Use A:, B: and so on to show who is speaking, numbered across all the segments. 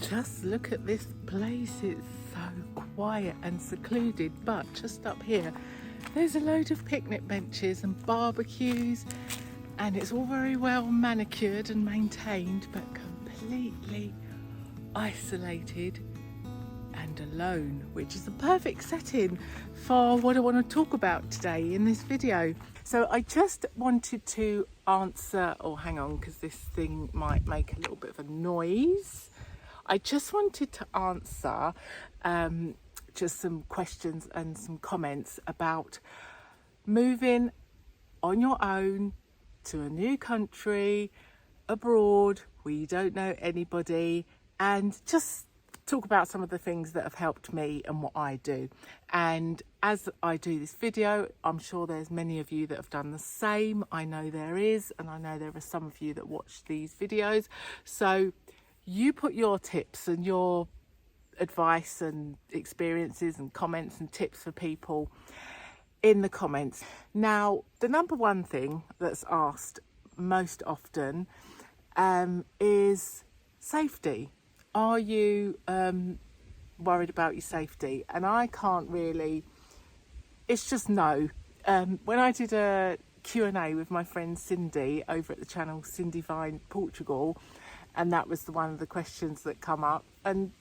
A: Just look at this place, it's so quiet and secluded, but just up here there's a load of picnic benches and barbecues, and it's all very well manicured and maintained, but completely isolated and alone, which is the perfect setting for what I want to talk about today in this video. So I just wanted to answer, hang on, because this thing might make a little bit of a noise. I just wanted to answer just some questions and some comments about moving on your own to a new country, abroad, where you don't know anybody, and just talk about some of the things that have helped me and what I do. And as I do this video, I'm sure there's many of you that have done the same. I know there is, and I know there are some of you that watch these videos. So you put your tips and your advice and experiences and comments and tips for people in the comments. Now, the number one thing that's asked most often is safety. Are you worried about your safety? And I can't really, it's just no. When I did a Q&A with my friend Cindy over at the channel Cindy Vine Portugal, and that was one of the questions that come up, and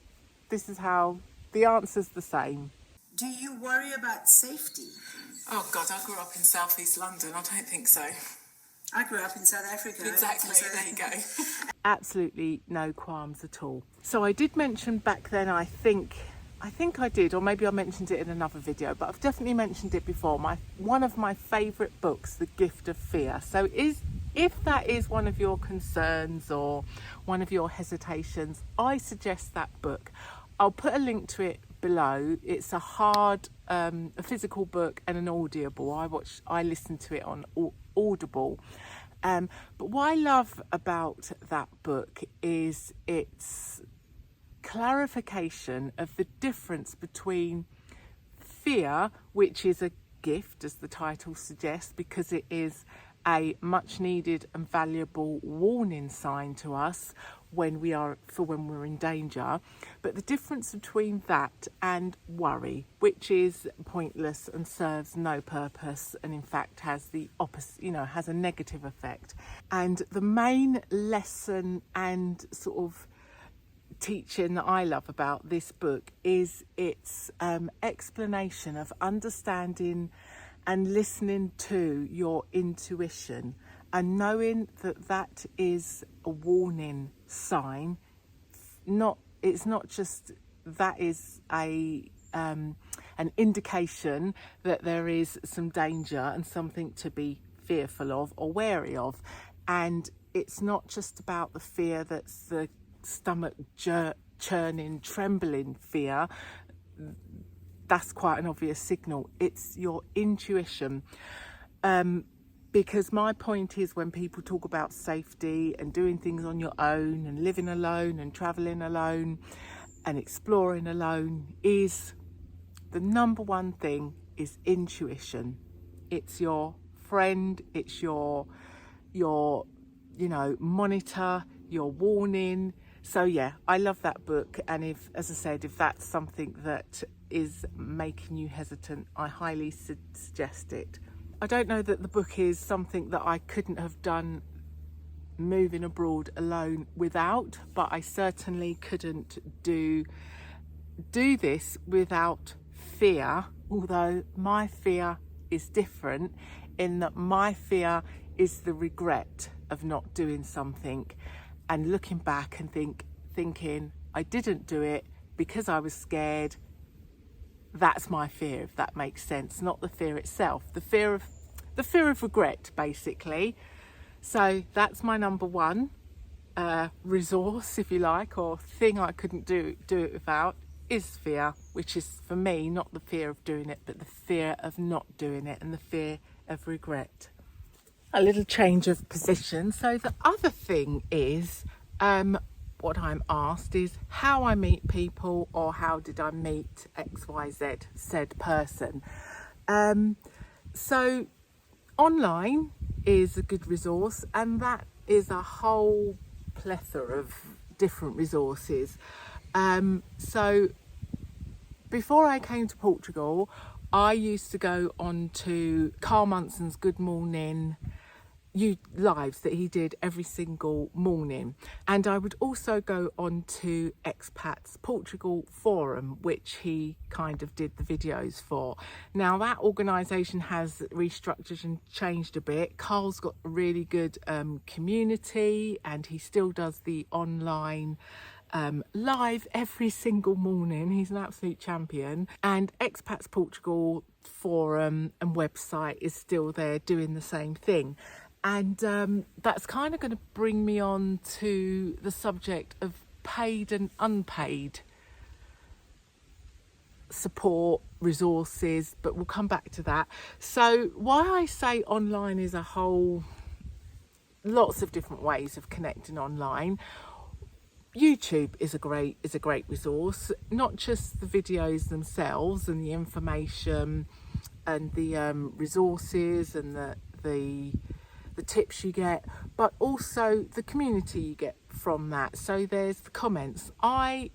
A: this is how the answer's the same.
B: Do you worry about safety?
A: Oh God, I grew up in southeast London. I don't think so.
B: I grew up in South Africa.
A: Exactly, there you go. Absolutely no qualms at all. So I did mention back then, I think I did, or maybe I mentioned it in another video, but I've definitely mentioned it before. One of my favourite books, The Gift of Fear. So if that is one of your concerns or one of your hesitations, I suggest that book. I'll put a link to it below. It's a physical book and an Audible. I listened to it on Audible. But what I love about that book is its clarification of the difference between fear, which is a gift, as the title suggests, because it is a much needed and valuable warning sign to us when we're in danger, but the difference between that and worry, which is pointless and serves no purpose, and in fact has the opposite, has a negative effect. And the main lesson and sort of teaching that I love about this book is its explanation of understanding and listening to your intuition, and knowing that that is a warning sign. It's not just that is an indication that there is some danger and something to be fearful of or wary of. And it's not just about the fear that's the stomach churning, trembling fear. That's quite an obvious signal. It's your intuition. Because my point is, when people talk about safety and doing things on your own and living alone and traveling alone and exploring alone, is the number one thing is intuition. It's your friend, it's your monitor, your warning. So yeah, I love that book, and if that's something that is making you hesitant, I highly suggest it. I don't know that the book is something that I couldn't have done moving abroad alone without, but I certainly couldn't do this without fear, although my fear is different in that my fear is the regret of not doing something and looking back and thinking I didn't do it because I was scared. That's my fear, if that makes sense, not the fear itself. The fear of regret, basically. So that's my number one resource, if you like, or thing I couldn't do it without, is fear, which is for me not the fear of doing it, but the fear of not doing it and the fear of regret. A little change of position. So the other thing is, what I'm asked is how I meet people, or how did I meet XYZ said person. So online is a good resource, and that is a whole plethora of different resources. So before I came to Portugal, I used to go on to Carl Munson's Good Morning lives that he did every single morning, and I would also go on to Expat's Portugal forum, which he kind of did the videos for. Now that organisation has restructured and changed a bit. Carl's got a really good community, and he still does the online live every single morning. He's an absolute champion, and Expats Portugal forum and website is still there doing the same thing. And that's kind of going to bring me on to the subject of paid and unpaid support resources, but we'll come back to that. So why I say online is a whole, lots of different ways of connecting online. YouTube is a great resource, not just the videos themselves and the information and the resources and the tips you get, but also the community you get from that. So there's the comments. I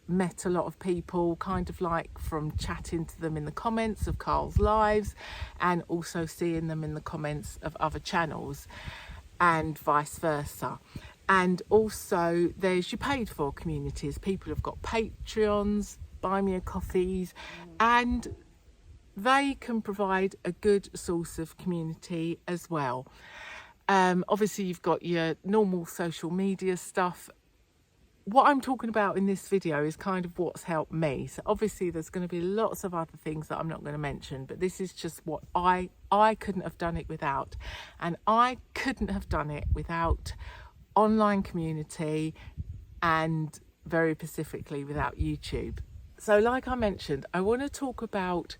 A: met a lot of people kind of like from chatting to them in the comments of Carl's lives, and also seeing them in the comments of other channels, and vice versa. And also there's your paid for communities. People have got Patreons, buy me a coffees, and they can provide a good source of community as well. Obviously you've got your normal social media stuff. What I'm talking about in this video is kind of what's helped me. So obviously there's going to be lots of other things that I'm not going to mention, but this is just what I couldn't have done it without. And I couldn't have done it without online community, and very specifically without YouTube. So like I mentioned, I want to talk about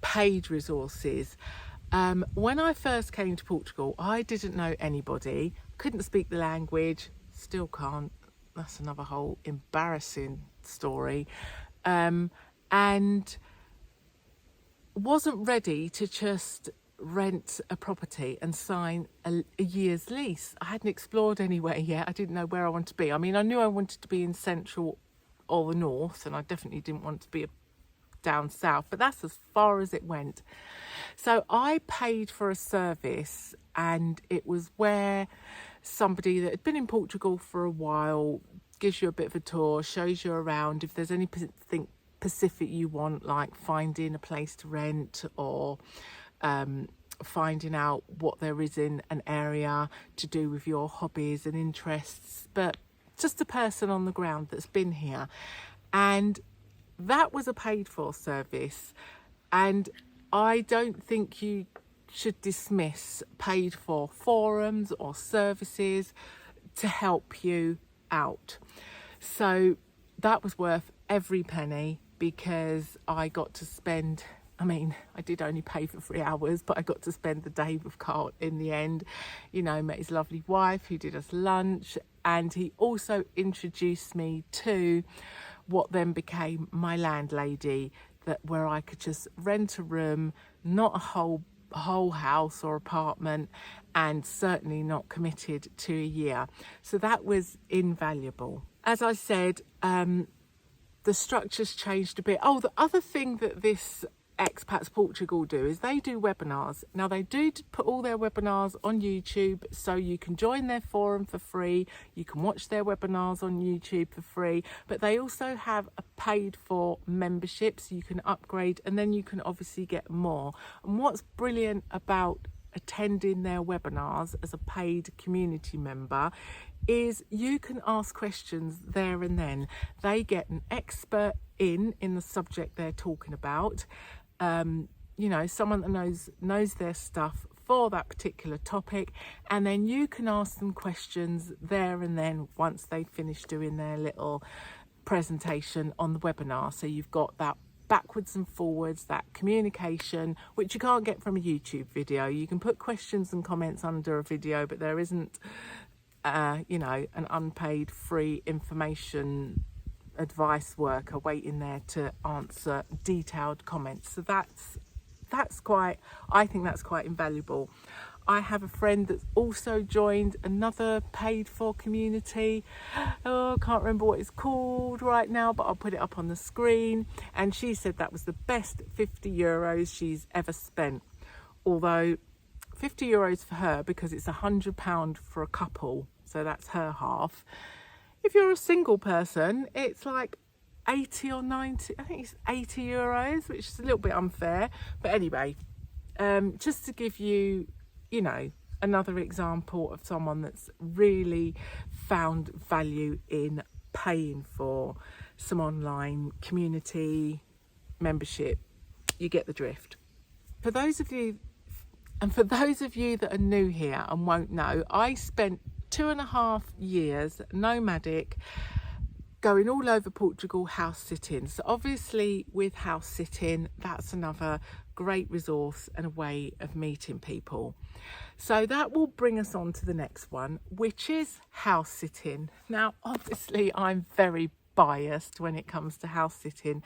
A: paid resources. When I first came to Portugal, I didn't know anybody, couldn't speak the language, still can't. That's another whole embarrassing story. And wasn't ready to just rent a property and sign a year's lease. I hadn't explored anywhere yet. I didn't know where I wanted to be. I mean, I knew I wanted to be in central or the north, and I definitely didn't want to be down south, but that's as far as it went. So I paid for a service, and it was where somebody that had been in Portugal for a while gives you a bit of a tour, shows you around. If there's anything specific you want, like finding a place to rent, or finding out what there is in an area to do with your hobbies and interests, but just a person on the ground that's been here. And that was a paid for service, and I don't think you should dismiss paid for forums or services to help you out. So that was worth every penny, because I got to spend, I mean, I did only pay for 3 hours, but I got to spend the day with Carl in the end. You know, met his lovely wife who did us lunch, and he also introduced me to what then became my landlady, where I could just rent a room, not a whole house or apartment, and certainly not committed to a year. So that was invaluable. As I said, the structure's changed a bit. Oh, the other thing that this Expats Portugal do is they do webinars. Now they do put all their webinars on YouTube, so you can join their forum for free, you can watch their webinars on YouTube for free, but they also have a paid for membership, so you can upgrade, and then you can obviously get more. And what's brilliant about attending their webinars as a paid community member is you can ask questions there and then. They get an expert in the subject they're talking about, you know, someone that knows their stuff for that particular topic, and then you can ask them questions there and then once they've finished doing their little presentation on the webinar. So you've got that backwards and forwards, that communication, which you can't get from a YouTube video. You can put questions and comments under a video, but there isn't you know, an unpaid free information advice worker waiting there to answer detailed comments. So that's quite, I think that's quite invaluable. I have a friend that's also joined another paid for community. Oh, I can't remember what it's called right now, but I'll put it up on the screen. And she said that was the best €50 she's ever spent. Although €50 for her, because it's £100 for a couple, so that's her half. If you're a single person, it's like 80 or 90, I think it's €80, which is a little bit unfair. But anyway, just to give you, you know, another example of someone that's really found value in paying for some online community membership. You get the drift. For those of you that are new here and won't know, I spent 2.5 years nomadic, going all over Portugal house sitting. So obviously with house sitting, that's another great resource and a way of meeting people. So that will bring us on to the next one, which is house sitting. Now, obviously I'm very biased when it comes to house sitting,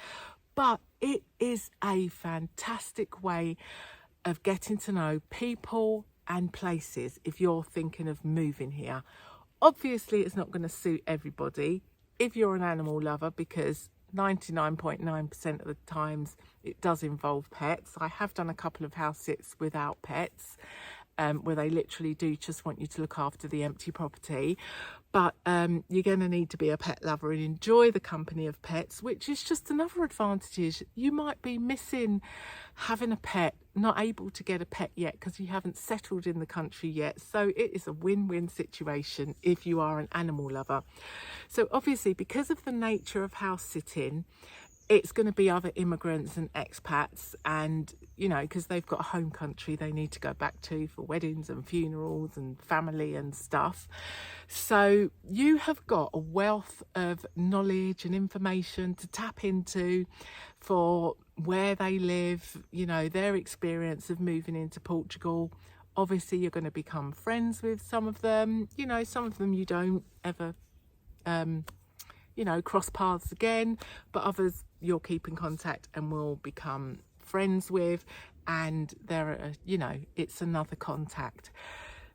A: but it is a fantastic way of getting to know people and places if you're thinking of moving here. Obviously it's not going to suit everybody if you're an animal lover, because 99.9% of the times it does involve pets. I have done a couple of house sits without pets, where they literally do just want you to look after the empty property. But you're going to need to be a pet lover and enjoy the company of pets, which is just another advantage. You might be missing having a pet, not able to get a pet yet because you haven't settled in the country yet. So it is a win-win situation if you are an animal lover. So obviously, because of the nature of house sitting, it's going to be other immigrants and expats, and you know, because they've got a home country they need to go back to for weddings and funerals and family and stuff. So you have got a wealth of knowledge and information to tap into for where they live, you know, their experience of moving into Portugal. Obviously you're going to become friends with some of them, you know, some of them you don't ever you know, cross paths again, but others you'll keep in contact and will become friends with, and there are, you know, it's another contact.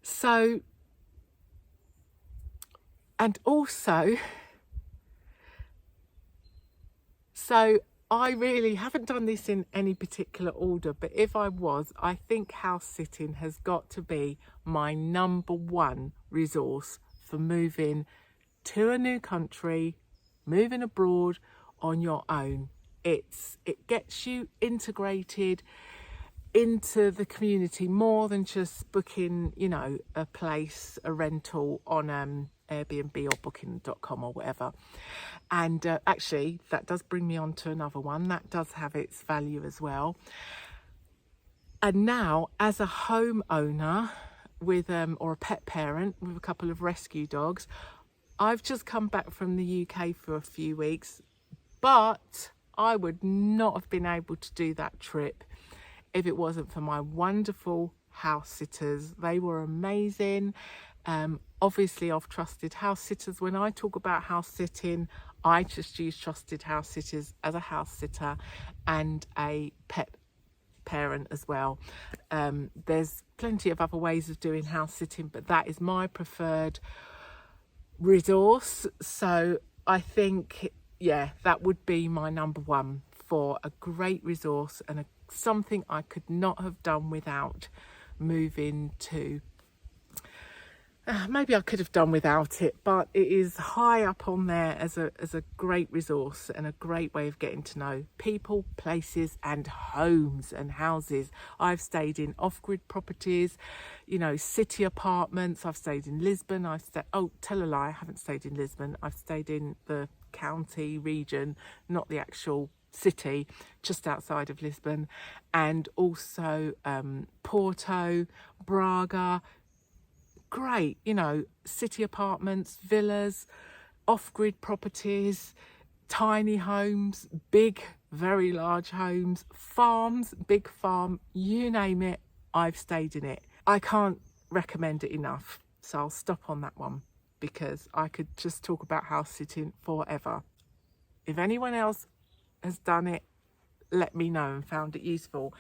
A: So, and also, so I really haven't done this in any particular order, but if I was, I think house sitting has got to be my number one resource for moving to a new country, moving abroad on your own. It gets you integrated into the community more than just booking, you know, a place, a rental on Airbnb or booking.com or whatever. And actually that does bring me on to another one that does have its value as well. And now, as a homeowner with or a pet parent with a couple of rescue dogs, I've just come back from the UK for a few weeks, but I would not have been able to do that trip if it wasn't for my wonderful house sitters. They were amazing. Obviously, I've trusted house sitters. When I talk about house sitting, I just use trusted house sitters as a house sitter and a pet parent as well. There's plenty of other ways of doing house sitting, but that is my preferred resource. So I think, yeah, that would be my number one for a great resource and something I could not have done without moving to. Maybe I could have done without it, but it is high up on there as a great resource and a great way of getting to know people, places and homes and houses. I've stayed in off-grid properties, you know, city apartments. I've stayed in Lisbon. Tell a lie, I haven't stayed in Lisbon. I've stayed in the county region, not the actual city, just outside of Lisbon, and also Porto, Braga. Great, you know, city apartments, villas, off-grid properties, tiny homes, big, very large homes, farms, big farm, you name it, I've stayed in it. I can't recommend it enough, so I'll stop on that one because I could just talk about house sitting forever. If anyone else has done it, let me know and found it useful.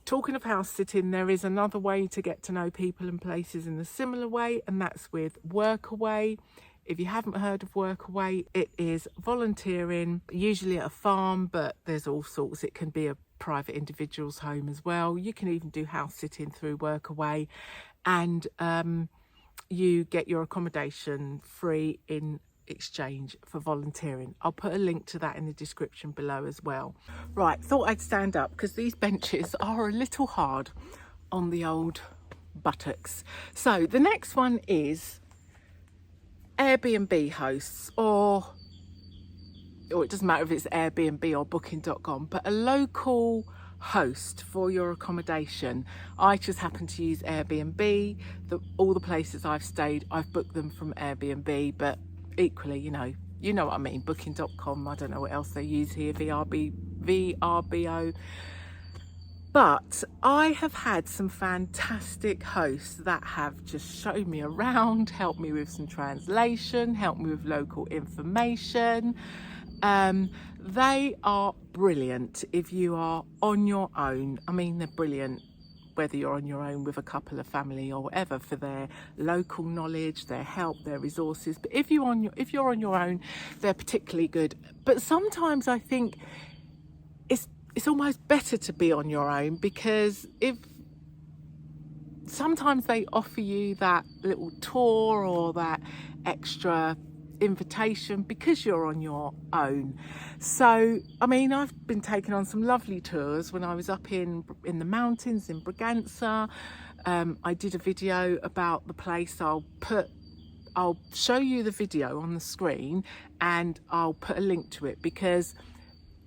A: talking of house sitting, there is another way to get to know people and places in a similar way, and that's with Workaway. If you haven't heard of Workaway, it is volunteering, usually at a farm, but there's all sorts. It can be a private individual's home as well. You can even do house sitting through Workaway, and you get your accommodation free in exchange for volunteering. I'll put a link to that in the description below as well. Right, thought I'd stand up because these benches are a little hard on the old buttocks. So the next one is Airbnb hosts, or it doesn't matter if it's Airbnb or booking.com, but a local host for your accommodation. I just happen to use Airbnb. All the places I've stayed, I've booked them from Airbnb, but equally, you know what I mean, booking.com, I don't know what else they use here, VRBO. But I have had some fantastic hosts that have just shown me around, helped me with some translation, helped me with local information. They are brilliant if you are on your own. I mean, they're brilliant whether you're on your own with a couple of family or whatever, for their local knowledge, their help, their resources. But if you're on your own, they're particularly good. But sometimes I think it's almost better to be on your own, because sometimes they offer you that little tour or that extra invitation because you're on your own. So I mean, I've been taken on some lovely tours when I was up in the mountains in Bragança. I did a video about the place. I'll show you the video on the screen, and I'll put a link to it, because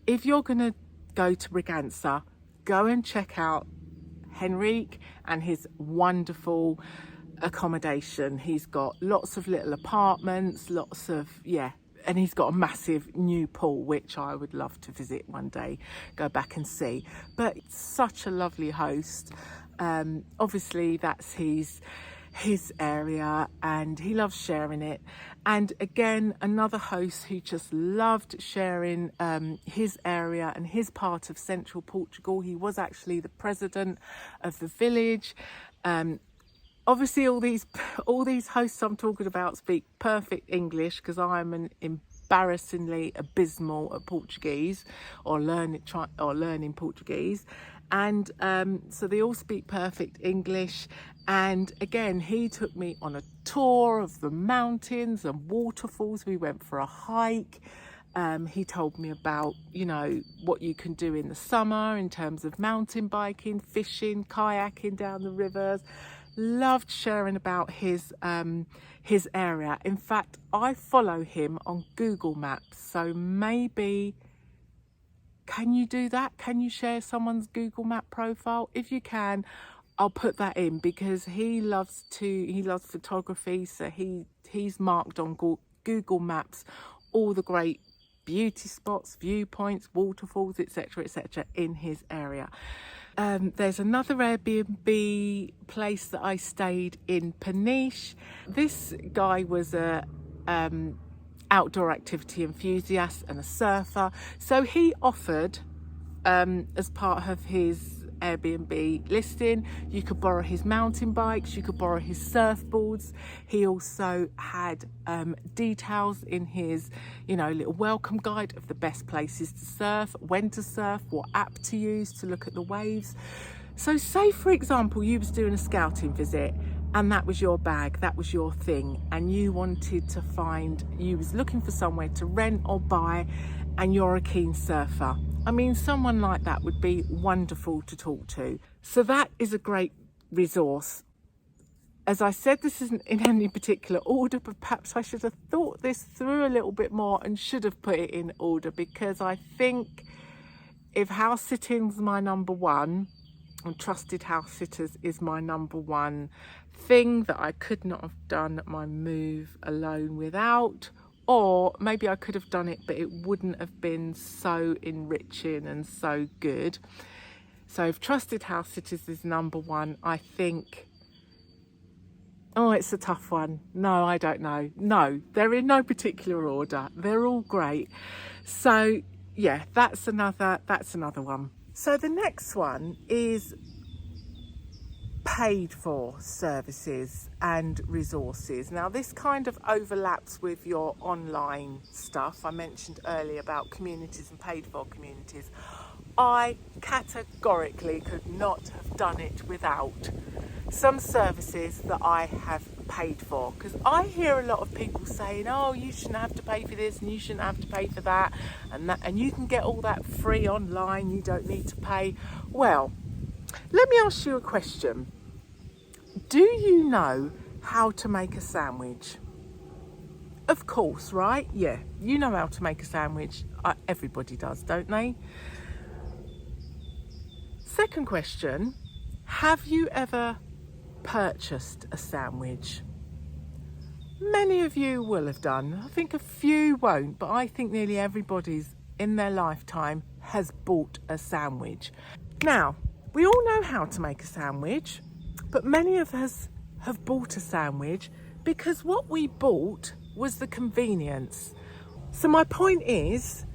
A: if you're gonna go to Bragança, go and check out Henrique and his wonderful accommodation. He's got lots of little apartments, and he's got a massive new pool, which I would love to visit one day, go back and see. But it's such a lovely host. Obviously that's his area, and he loves sharing it. And again, another host who just loved sharing his area and his part of central Portugal. He was actually the president of the village. Obviously all these hosts I'm talking about speak perfect English, because I'm an embarrassingly abysmal at Portuguese, or learning Portuguese. And so they all speak perfect English. And again, he took me on a tour of the mountains and waterfalls. We went for a hike. He told me about, what you can do in the summer in terms of mountain biking, fishing, kayaking down the rivers. Loved sharing about his area. In fact, I follow him on Google Maps, so maybe, can you do that? Can you share someone's Google Map profile? If you can, I'll put that in, because he loves photography, so he's marked on Google Maps all the great beauty spots, viewpoints, waterfalls, etc., in his area. There's another Airbnb place that I stayed in Peniche. This guy was a outdoor activity enthusiast and a surfer, so he offered, as part of his Airbnb listing, you could borrow his mountain bikes, you could borrow his surfboards. He also had details in his little welcome guide of the best places to surf, when to surf, what app to use to look at the waves. So say for example you was doing a scouting visit, and that was your bag, that was your thing, and you was looking for somewhere to rent or buy, and you're a keen surfer. I mean, someone like that would be wonderful to talk to. So that is a great resource. As I said, this isn't in any particular order, but perhaps I should have thought this through a little bit more and should have put it in order, because I think if house sitting's my number one, and trusted house sitters is my number one thing that I could not have done my move alone without, or maybe I could have done it, but it wouldn't have been so enriching and so good. So if trusted house sitters is number one, I think, it's a tough one. No, I don't know. No, they're in no particular order. They're all great. So yeah, that's another one. So the next one is paid for services and resources. Now this kind of overlaps with your online stuff. I mentioned earlier about communities and paid for communities. I categorically could not have done it without some services that I have paid for, because I hear a lot of people saying, oh, you shouldn't have to pay for this and you shouldn't have to pay for that, and you can get all that free online, you don't need to pay. Well, let me ask you a question. Do you know how to make a sandwich? Of course, right? Yeah, you know how to make a sandwich. Everybody does, don't they? Second question, have you ever purchased a sandwich? Many of you will have done. I think a few won't, but I think nearly everybody's in their lifetime has bought a sandwich. Now, we all know how to make a sandwich, but many of us have bought a sandwich because what we bought was the convenience. So my point is,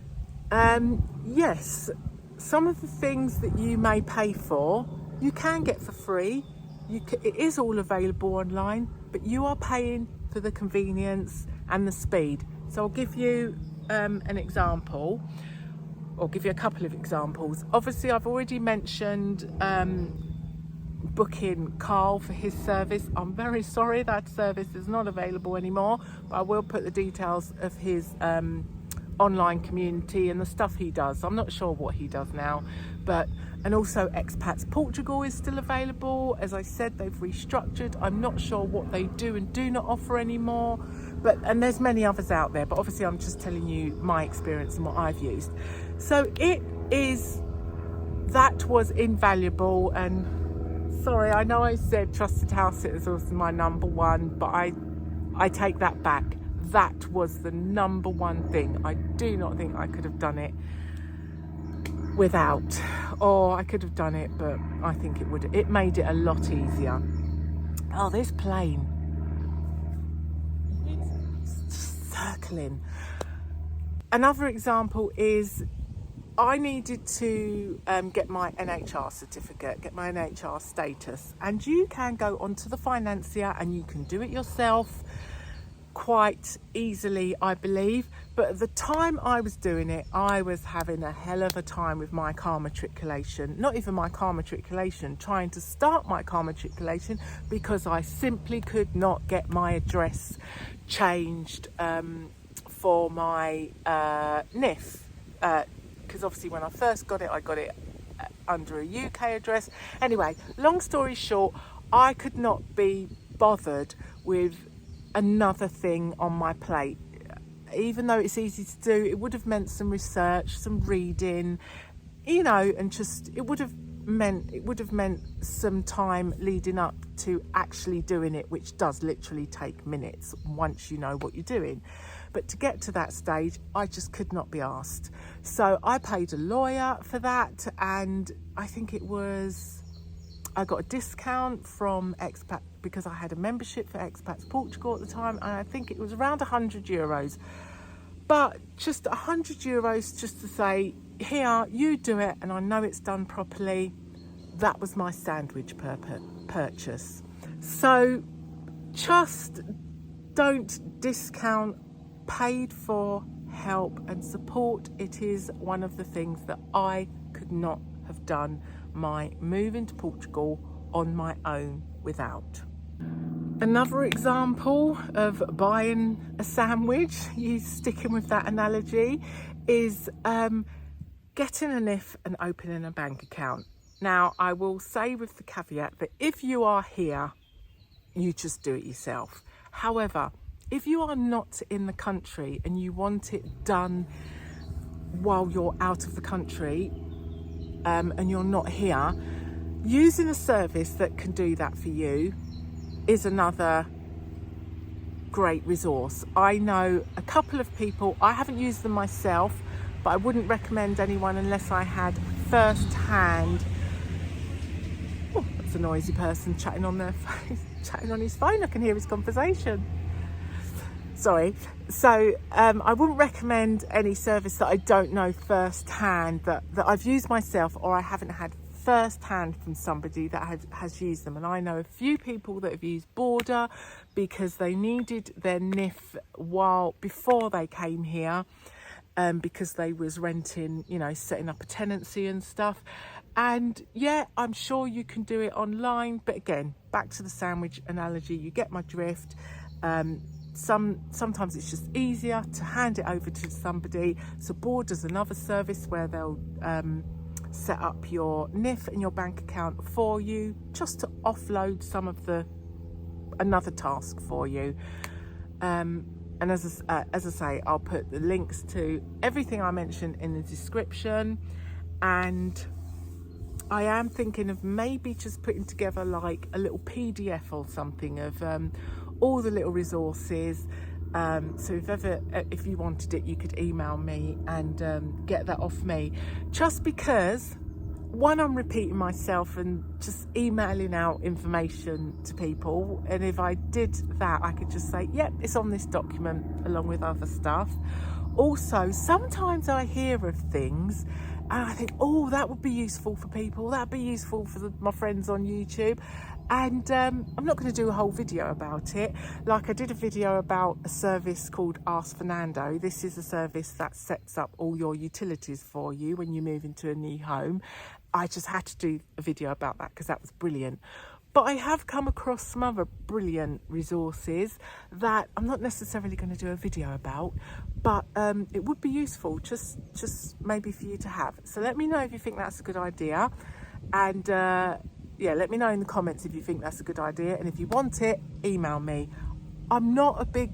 A: yes, some of the things that you may pay for, you can get for free. It is all available online, but you are paying for the convenience and the speed. So I'll give you an example, or give you a couple of examples. Obviously, I've already mentioned booking Carl for his service. I'm very sorry that service is not available anymore, but I will put the details of his online community and the stuff he does. I'm not sure what he does now, and also Expats Portugal is still available. As I said, they've restructured. I'm not sure what they do and do not offer anymore, and there's many others out there, but obviously I'm just telling you my experience and what I've used. So that was invaluable. And sorry, I know I said trusted house sitters was my number one, but I take that back. That was the number one thing. I do not think I could have done it without, or I could have done it, but I think it made it a lot easier. Oh, this plane, it's just circling. Another example is I needed to get my NHR certificate, get my NHR status, and you can go onto the financier and you can do it yourself quite easily, I believe. But at the time I was doing it, I was having a hell of a time with my car matriculation. Not even my car matriculation, trying to start my car matriculation, because I simply could not get my address changed for my NIF, because obviously when I first got it, I got it under a UK address. Anyway, long story short, I could not be bothered with another thing on my plate. Even though it's easy to do, it would have meant some research, some reading, and just it would have meant some time leading up to actually doing it, which does literally take minutes once you know what you're doing. But to get to that stage, I just could not be asked. So I paid a lawyer for that, and I think I got a discount from Expat because I had a membership for Expats Portugal at the time, and I think it was around €100. But just €100 just to say, here, you do it, and I know it's done properly. That was my sandwich purchase. So just don't discount paid for help and support. It is one of the things that I could not have done my move into Portugal on my own without. Another example of buying a sandwich, you sticking with that analogy, is getting a NIF and opening a bank account. Now, I will say with the caveat that if you are here, you just do it yourself. However, if you are not in the country and you want it done while you're out of the country, and you're not here, using a service that can do that for you is another great resource. I know a couple of people, I haven't used them myself, but I wouldn't recommend anyone unless I had first-hand. Oh, that's a noisy person chatting on his phone. I can hear his conversation. sorry. So I wouldn't recommend any service that I don't know firsthand, that I've used myself, or I haven't had firsthand from somebody that has used them. And I know a few people that have used Border because they needed their NIF before they came here, because they was renting, you know, setting up a tenancy and stuff. And yeah, I'm sure you can do it online, but again, back to the sandwich analogy, you get my drift. Sometimes it's just easier to hand it over to somebody. So Border's another service where they'll set up your NIF and your bank account for you, just to offload some of another task for you. And as I say, I'll put the links to everything I mentioned in the description. And I am thinking of maybe just putting together like a little PDF or something of all the little resources. So if you wanted it, you could email me and get that off me. Just because, one, I'm repeating myself and just emailing out information to people, and if I did that, I could just say, yep, it's on this document along with other stuff. Also, sometimes I hear of things and I think, oh, that would be useful for people, that'd be useful for my friends on YouTube. And I'm not going to do a whole video about it. Like I did a video about a service called Ask Fernando. This is a service that sets up all your utilities for you when you move into a new home. I just had to do a video about that because that was brilliant. But I have come across some other brilliant resources that I'm not necessarily going to do a video about, but it would be useful just maybe for you to have. So let me know if you think that's a good idea. And yeah, let me know in the comments if you think that's a good idea. And if you want it, email me. I'm not a big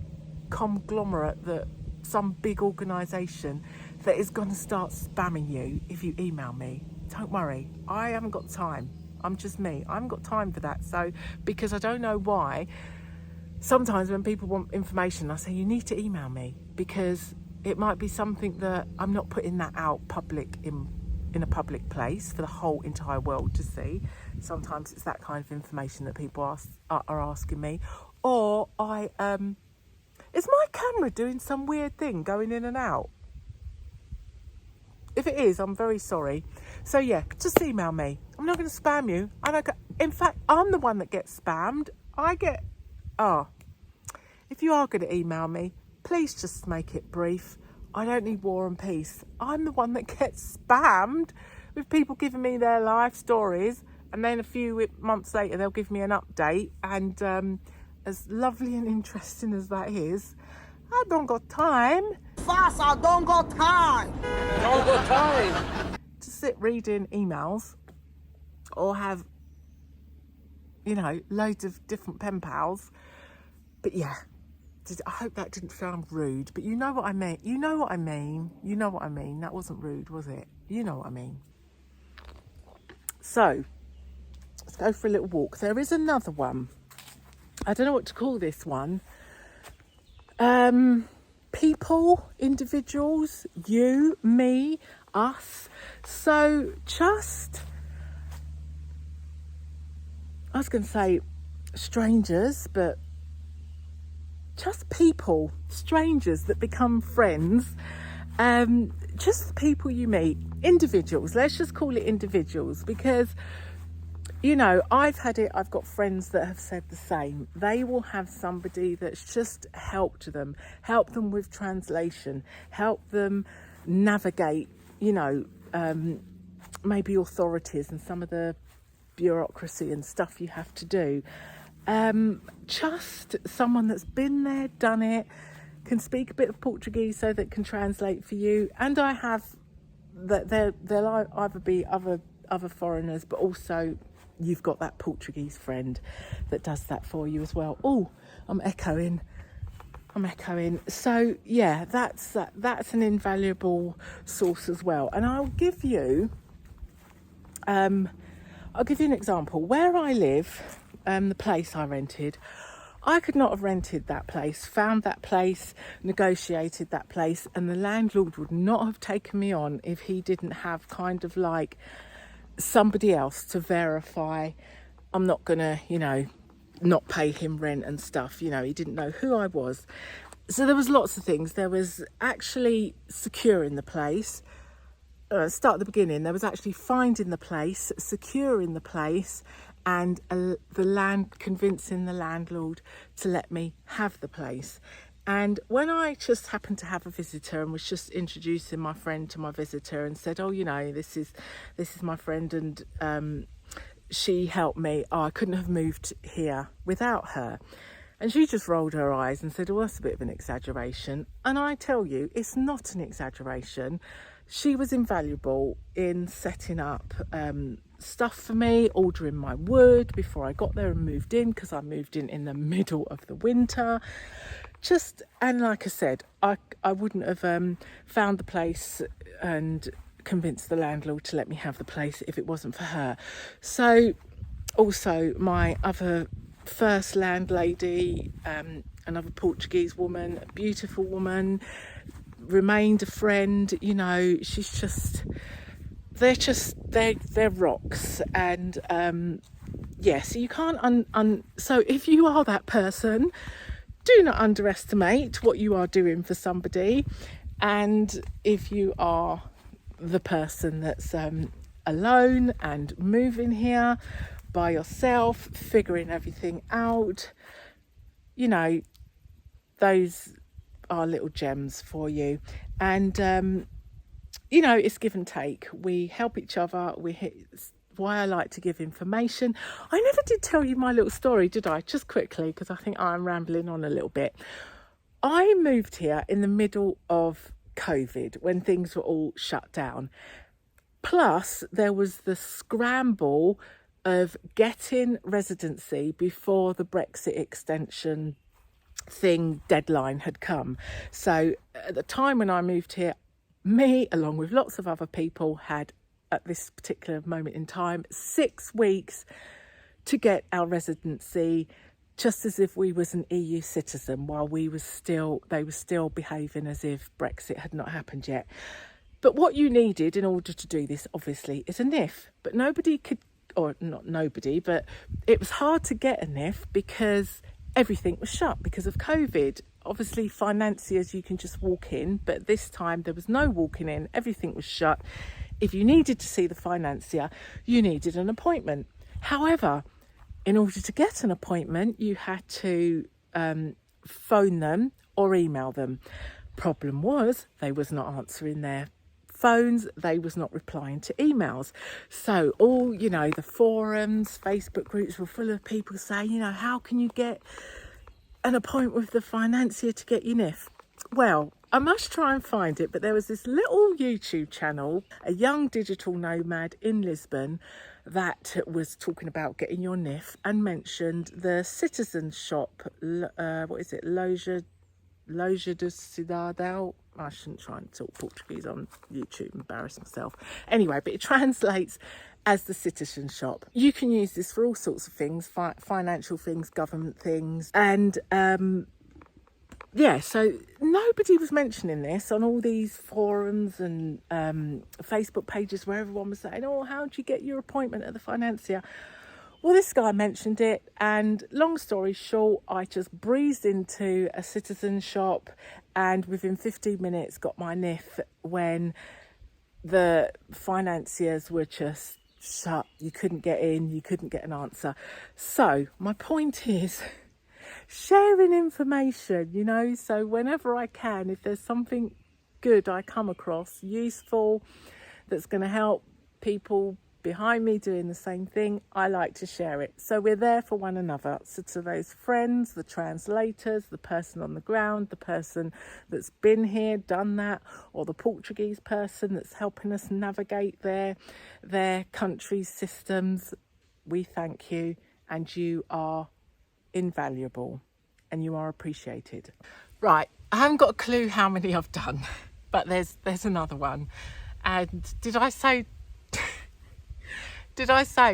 A: conglomerate, that some big organisation that is going to start spamming you if you email me. Don't worry, I haven't got time. I'm just me. I haven't got time for that. So, because I don't know why, sometimes when people want information, I say, you need to email me, because it might be something that I'm not putting that out public in a public place for the whole entire world to see. Sometimes it's that kind of information that people are asking me. Or is my camera doing some weird thing going in and out? If it is, I'm very sorry. So yeah, just email me. I'm not going to spam you. In fact, I'm the one that gets spammed. If you are going to email me, please just make it brief. I don't need War and Peace. I'm the one that gets spammed with people giving me their life stories, and then a few months later they'll give me an update. And as lovely and interesting as that is, I don't got time.
B: Fast, I don't got time.
C: Don't got time
A: to sit reading emails or have, you know, loads of different pen pals. But yeah, I hope that didn't sound rude, but you know what I mean. You know what I mean. You know what I mean. That wasn't rude, was it? You know what I mean. So let's go for a little walk. There is another one. I don't know what to call this one. People, individuals, you, me, us. So just, I was going to say strangers, but just people, strangers that become friends. Just people you meet, individuals. Let's just call it individuals, because, you know, I've got friends that have said the same. They will have somebody that's just help them with translation, help them navigate, you know, maybe authorities and some of the bureaucracy and stuff you have to do. Just someone that's been there, done it, can speak a bit of Portuguese so that can translate for you. And I have that they'll either be other foreigners, but also you've got that Portuguese friend that does that for you as well. Oh, I'm echoing. So yeah, that's an invaluable source as well. And I'll give you an example. Where I live, the place I rented, I could not have rented that place, found that place, negotiated that place, and the landlord would not have taken me on if he didn't have kind of like somebody else to verify I'm not gonna, you know, not pay him rent and stuff. You know, he didn't know who I was. So there was lots of things. There was actually securing the place. Start at the beginning. There was actually finding the place, securing the place, and convincing the landlord to let me have the place. And when I just happened to have a visitor and was just introducing my friend to my visitor and said, oh, this is my friend, and she helped me. Oh, I couldn't have moved here without her. And she just rolled her eyes and said, oh, that's a bit of an exaggeration. And I tell you, it's not an exaggeration. She was invaluable in setting up stuff for me, ordering my wood before I got there and moved in, because I moved in the middle of the winter. And like I said, I wouldn't have found the place and convinced the landlord to let me have the place if it wasn't for her. So also my other first landlady, another Portuguese woman, a beautiful woman, remained a friend. They're rocks. And so you can't so if you are that person, do not underestimate what you are doing for somebody. And if you are the person that's alone and moving here by yourself, figuring everything out, those are little gems for you. And it's give and take. We help each other. It's why I like to give information. I never did tell you my little story, did I? Just quickly, because I think I'm rambling on a little bit. I moved here in the middle of COVID, when things were all shut down. Plus, there was the scramble of getting residency before the Brexit extension deadline had come. So at the time when I moved here, me, along with lots of other people, had at this particular moment in time 6 weeks to get our residency, just as if we was an EU citizen, while they were still behaving as if Brexit had not happened yet. But what you needed in order to do this, obviously, is a NIF. But but it was hard to get a NIF because everything was shut because of COVID. Obviously, financiers, you can just walk in, but this time there was no walking in. Everything was shut. If you needed to see the financier, you needed an appointment. However, in order to get an appointment, you had to phone them or email them. Problem was, they was not answering their phones, they was not replying to emails. So all, the forums, Facebook groups were full of people saying, how can you get an appointment with the financier to get your NIF? Well, I must try and find it, but there was this little YouTube channel, a young digital nomad in Lisbon, that was talking about getting your NIF and mentioned the citizen shop, Loja de Cidadão. I shouldn't try and talk Portuguese on YouTube, embarrass myself. Anyway, but it translates as the citizen shop. You can use this for all sorts of things, financial things, government things. And so nobody was mentioning this on all these forums and Facebook pages where everyone was saying, oh, how do you get your appointment at the financier? Well, this guy mentioned it, and long story short, I just breezed into a citizen shop and within 15 minutes got my NIF when the financiers were just shut. You couldn't get in, you couldn't get an answer. So my point is sharing information, so whenever I can, if there's something good I come across, useful, that's going to help people behind me doing the same thing, I like to share it. So we're there for one another. So to those friends, the translators, the person on the ground, the person that's been here, done that, or the Portuguese person that's helping us navigate their country's systems, we thank you, and you are invaluable and you are appreciated. Right, I haven't got a clue how many I've done, but there's another one. And did I say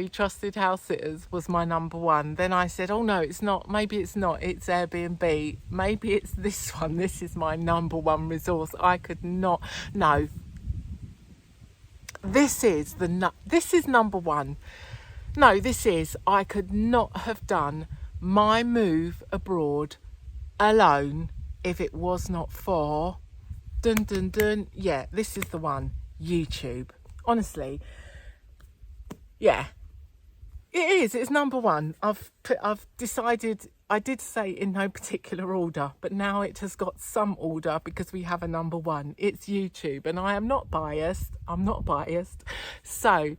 A: Trusted House Sitters was my number one? Then I said, oh no, it's not. Maybe it's not. It's Airbnb. Maybe it's this one. This is my number one resource. I could not. No. This is number one. No, I could not have done my move abroad alone if it was not for dun dun dun, yeah, this is the one, YouTube. Honestly, yeah, it is. It's number one. I've decided. I did say in no particular order, but now it has got some order because we have a number one. It's YouTube, and I am not biased. I'm not biased. So,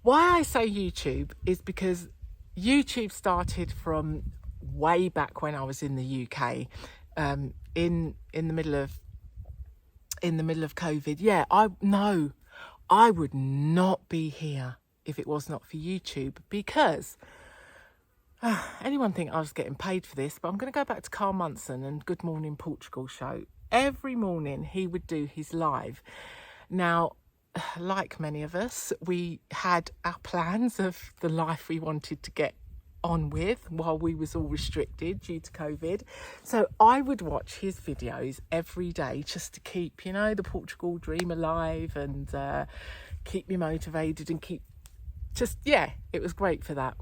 A: why I say YouTube is because YouTube started from way back when I was in the UK, in the middle of COVID. Yeah, I would not be here if it was not for YouTube, because anyone think I was getting paid for this, but I'm going to go back to Carl Munson and Good Morning Portugal show. Every morning he would do his live. Now, like many of us, we had our plans of the life we wanted to get on with while we was all restricted due to COVID. So I would watch his videos every day just to keep, the Portugal dream alive and keep me motivated and keep it was great for that.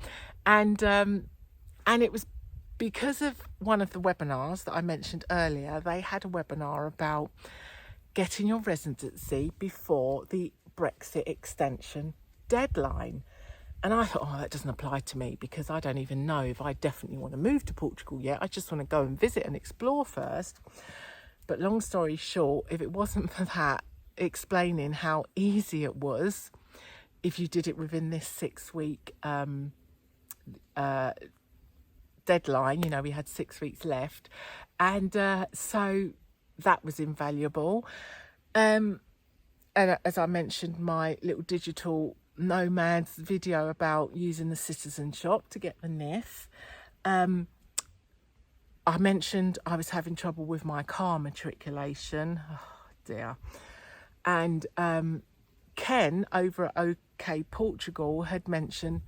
A: And it was because of one of the webinars that I mentioned earlier. They had a webinar about getting your residency before the Brexit extension deadline. And I thought, that doesn't apply to me because I don't even know if I definitely want to move to Portugal yet. I just want to go and visit and explore first. But long story short, if it wasn't for that explaining how easy it was if you did it within this 6-week deadline, we had 6 weeks left. And so that was invaluable. And as I mentioned, my little digital nomads video about using the citizen shop to get the NIF. I mentioned I was having trouble with my car matriculation. Oh dear. And Ken over at OK Portugal had mentioned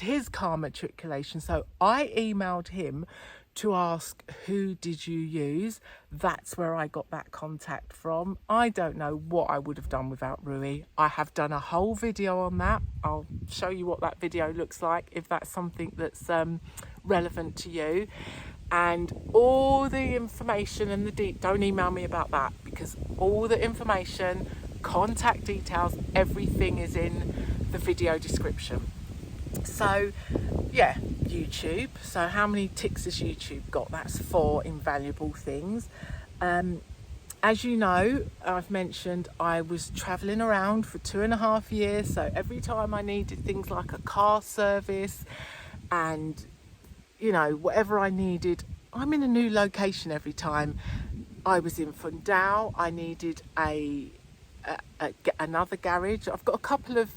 A: his car matriculation. So I emailed him to ask, who did you use? That's where I got that contact from. I don't know what I would have done without Rui. I have done a whole video on that. I'll show you what that video looks like if that's something that's relevant to you. And all the information and don't email me about that, because all the information, contact details, everything is in the video description. So yeah, YouTube. So how many ticks has YouTube got? That's 4 invaluable things. As you know, I've mentioned I was travelling around for 2.5 years. So every time I needed things like a car service and, whatever I needed, I'm in a new location every time. I was in Fundão. I needed another garage. I've got a couple of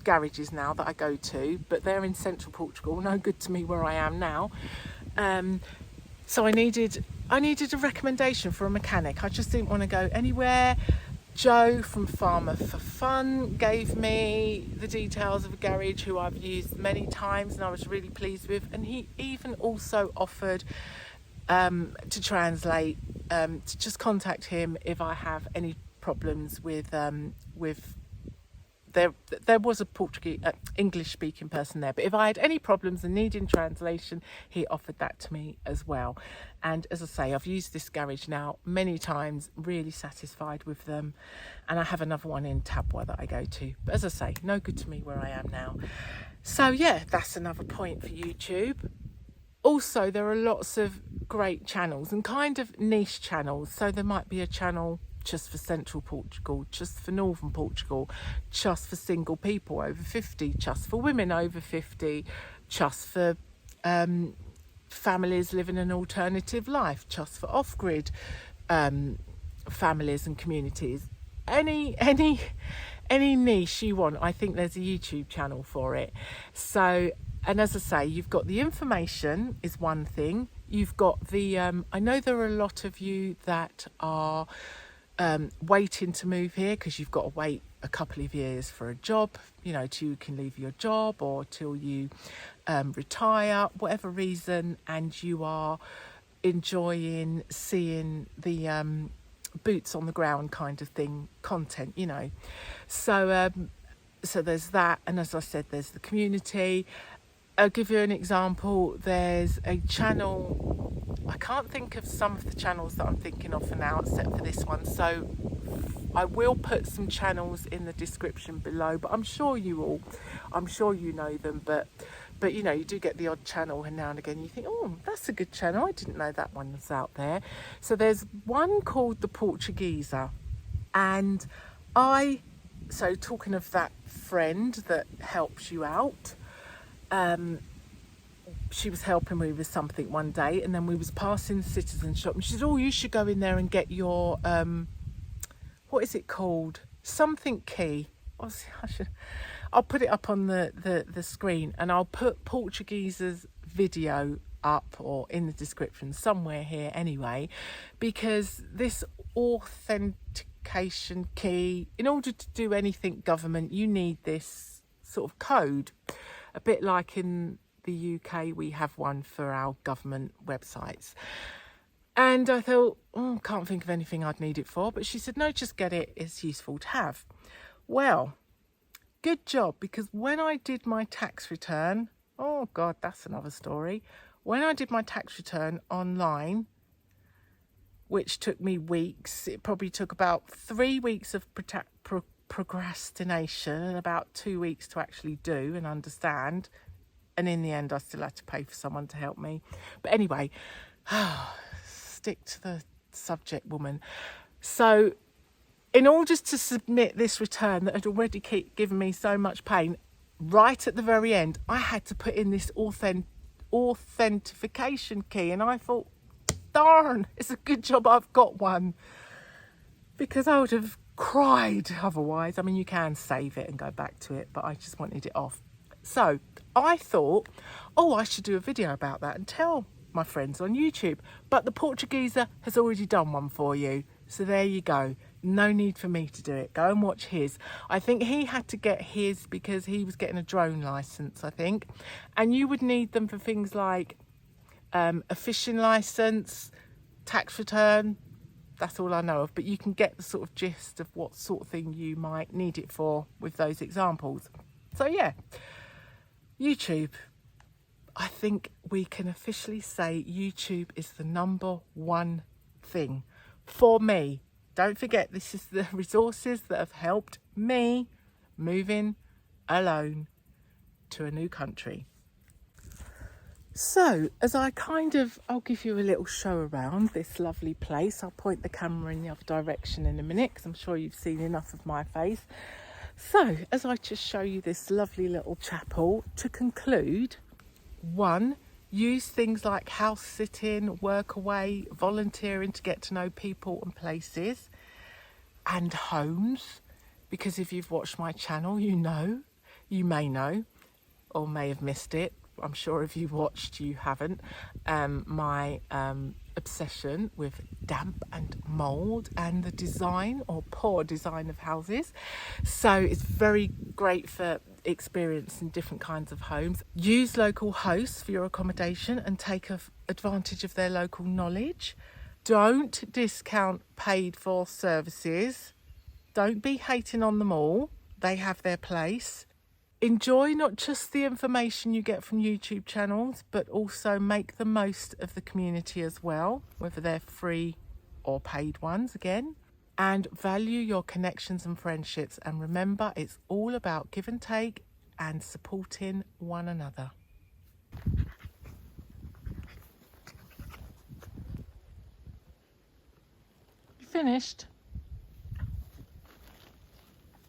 A: garages now that I go to, but they're in central Portugal, no good to me where I am now. So I needed a recommendation for a mechanic. I just didn't want to go anywhere. Joe from Farmer for Fun gave me the details of a garage who I've used many times and I was really pleased with, and he even also offered to translate, to just contact him if I have any problems with there was a Portuguese English speaking person there, but if I had any problems and needing translation, he offered that to me as well. And as I say, I've used this garage now many times, really satisfied with them, and I have another one in Tabwa that I go to, but as I say, no good to me where I am now. So yeah, that's another point for YouTube. Also, there are lots of great channels and kind of niche channels. So there might be a channel just for central Portugal, just for northern Portugal, just for single people over 50, just for women over 50, just for families living an alternative life, just for off-grid families and communities. Any niche you want, I think there's a YouTube channel for it. So, and as I say, you've got the information is one thing. You've got the I know there are a lot of you that are waiting to move here because you've got to wait a couple of years for a job, till you can leave your job or till you retire, whatever reason, and you are enjoying seeing the boots on the ground kind of thing content, so there's that. And as I said, there's the community. I'll give you an example. There's a channel I can't think of some of the channels that I'm thinking of for now, except for this one. So I will put some channels in the description below, but I'm sure you know them, but you know, you do get the odd channel and now and again you think, oh, that's a good channel, I didn't know that one was out there. So there's one called the Portuguesa, and so talking of that friend that helps you out, she was helping me with something one day, and then we was passing the Citizen shop, and she said, oh, you should go in there and get your what is it called, something key. I'll put it up on the screen, and I'll put Portuguese's video up or in the description somewhere here anyway, because this authentication key, in order to do anything government, you need this sort of code, a bit like in the UK we have one for our government websites. And I thought, oh, can't think of anything I'd need it for, but she said, no, just get it, it's useful to have. Well, good job, because when I did my tax return, oh God, that's another story. When I did my tax return online, which took me weeks, it probably took about 3 weeks of procrastination and about 2 weeks to actually do and understand. And in the end, I still had to pay for someone to help me. But anyway, stick to the subject, woman. So in order to submit this return that had already given me so much pain, right at the very end, I had to put in this authentication key. And I thought, darn, it's a good job I've got one, because I would have cried otherwise. I mean, you can save it and go back to it, but I just wanted it off. So I thought, oh, I should do a video about that and tell my friends on YouTube. But the Portuguesa has already done one for you. So there you go. No need for me to do it. Go and watch his. I think he had to get his because he was getting a drone license, I think. And you would need them for things like a fishing license, tax return. That's all I know of. But you can get the sort of gist of what sort of thing you might need it for with those examples. So yeah, YouTube. I think we can officially say YouTube is the #1 thing for me. Don't forget, this is the resources that have helped me moving alone to a new country. So, as I'll give you a little show around this lovely place. I'll point the camera in the other direction in a minute, because I'm sure you've seen enough of my face. So, as I just show you this lovely little chapel, to conclude, 1, use things like house sitting, Workaway, volunteering to get to know people and places and homes, because if you've watched my channel, you may know, or may have missed it. I'm sure if you've watched, you haven't. My obsession with damp and mould and the design or poor design of houses. So it's very great for experiencing different kinds of homes. Use local hosts for your accommodation and take advantage of their local knowledge. Don't discount paid for services. Don't be hating on them all. They have their place. Enjoy not just the information you get from YouTube channels, but also make the most of the community as well, whether they're free or paid ones again. And value your connections and friendships. And remember, it's all about give and take and supporting one another. You finished?